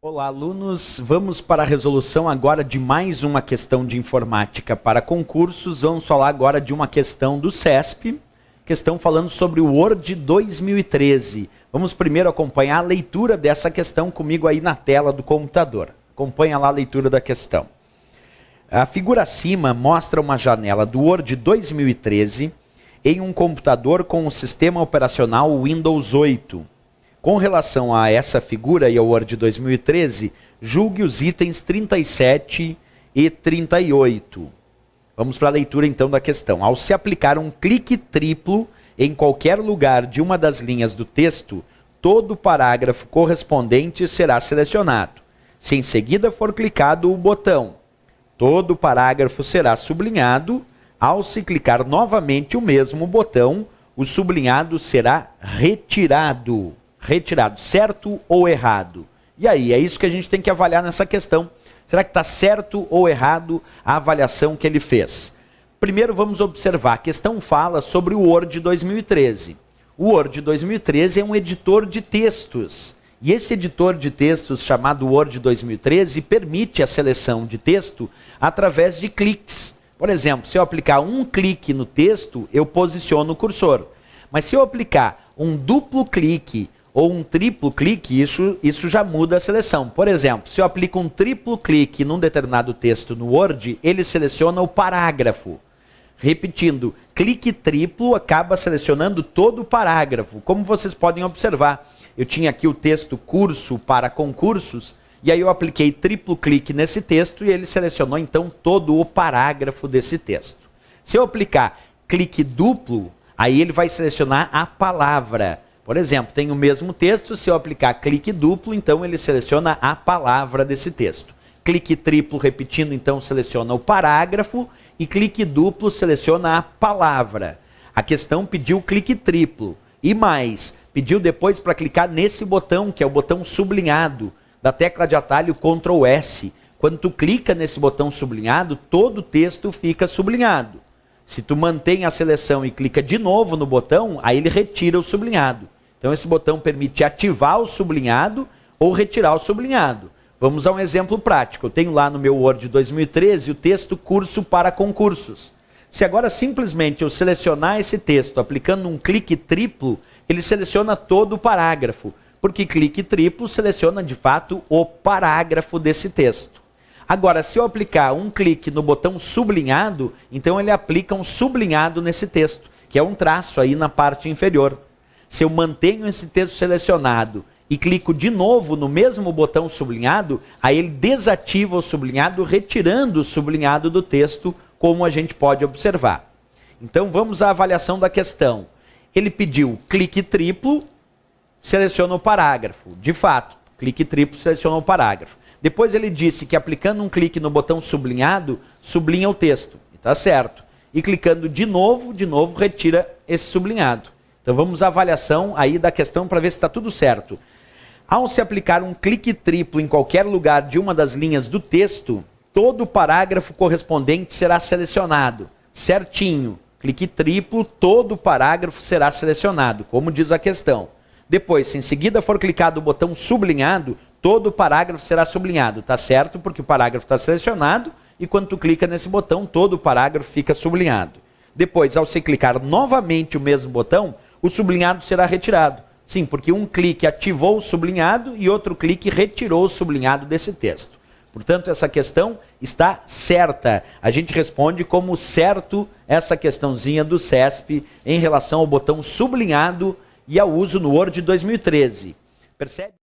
Olá, alunos. Vamos para a resolução agora de mais uma questão de informática para concursos. Vamos falar agora de uma questão do CESP, questão falando sobre o Word 2013. Vamos primeiro acompanhar a leitura dessa questão comigo aí na tela do computador. Acompanha lá a leitura da questão. A figura acima mostra uma janela do Word 2013 em um computador com o sistema operacional Windows 8. Com relação a essa figura e ao Word 2013, julgue os itens 37 e 38. Vamos para a leitura então da questão. Ao se aplicar um clique triplo em qualquer lugar de uma das linhas do texto, todo o parágrafo correspondente será selecionado. Se em seguida for clicado o botão, todo o parágrafo será sublinhado. Ao se clicar novamente o mesmo botão, o sublinhado será retirado. Retirado, certo ou errado? E aí, é isso que a gente tem que avaliar nessa questão. Será que está certo ou errado a avaliação que ele fez? Primeiro vamos observar, a questão fala sobre o Word 2013. O Word 2013 é um editor de textos. E esse editor de textos chamado Word 2013 permite a seleção de texto através de cliques. Por exemplo, se eu aplicar um clique no texto, eu posiciono o cursor. Mas se eu aplicar um duplo clique ou um triplo clique, isso já muda a seleção. Por exemplo, se eu aplico um triplo clique num determinado texto no Word, ele seleciona o parágrafo. Repetindo, clique triplo acaba selecionando todo o parágrafo. Como vocês podem observar, eu tinha aqui o texto curso para concursos, e aí eu apliquei triplo clique nesse texto e ele selecionou então todo o parágrafo desse texto. Se eu aplicar clique duplo, aí ele vai selecionar a palavra. Por exemplo, tem o mesmo texto, se eu aplicar clique duplo, então ele seleciona a palavra desse texto. Clique triplo, repetindo, então seleciona o parágrafo, e clique duplo seleciona a palavra. A questão pediu clique triplo, e mais, pediu depois para clicar nesse botão, que é o botão sublinhado, da tecla de atalho Ctrl S. Quando tu clica nesse botão sublinhado, todo o texto fica sublinhado. Se tu mantém a seleção e clica de novo no botão, aí ele retira o sublinhado. Então esse botão permite ativar o sublinhado ou retirar o sublinhado. Vamos a um exemplo prático. Eu tenho lá no meu Word 2013 o texto curso para concursos. Se agora simplesmente eu selecionar esse texto aplicando um clique triplo, ele seleciona todo o parágrafo, porque clique triplo seleciona de fato o parágrafo desse texto. Agora, se eu aplicar um clique no botão sublinhado, então ele aplica um sublinhado nesse texto, que é um traço aí na parte inferior. Se eu mantenho esse texto selecionado e clico de novo no mesmo botão sublinhado, aí ele desativa o sublinhado, retirando o sublinhado do texto, como a gente pode observar. Então vamos à avaliação da questão. Ele pediu clique triplo, seleciona o parágrafo. De fato, clique triplo seleciona o parágrafo. Depois ele disse que aplicando um clique no botão sublinhado, sublinha o texto. Está certo. E clicando de novo, retira esse sublinhado. Então vamos à avaliação aí da questão para ver se está tudo certo. Ao se aplicar um clique triplo em qualquer lugar de uma das linhas do texto, todo o parágrafo correspondente será selecionado. Certinho. Clique triplo, todo o parágrafo será selecionado, como diz a questão. Depois, se em seguida for clicado o botão sublinhado, todo o parágrafo será sublinhado. Tá certo? Porque o parágrafo está selecionado e quando tu clica nesse botão, todo o parágrafo fica sublinhado. Depois, ao se clicar novamente o mesmo botão, o sublinhado será retirado. Sim, porque um clique ativou o sublinhado e outro clique retirou o sublinhado desse texto. Portanto, essa questão está certa. A gente responde como certo essa questãozinha do CESP em relação ao botão sublinhado e ao uso no Word 2013. Percebe?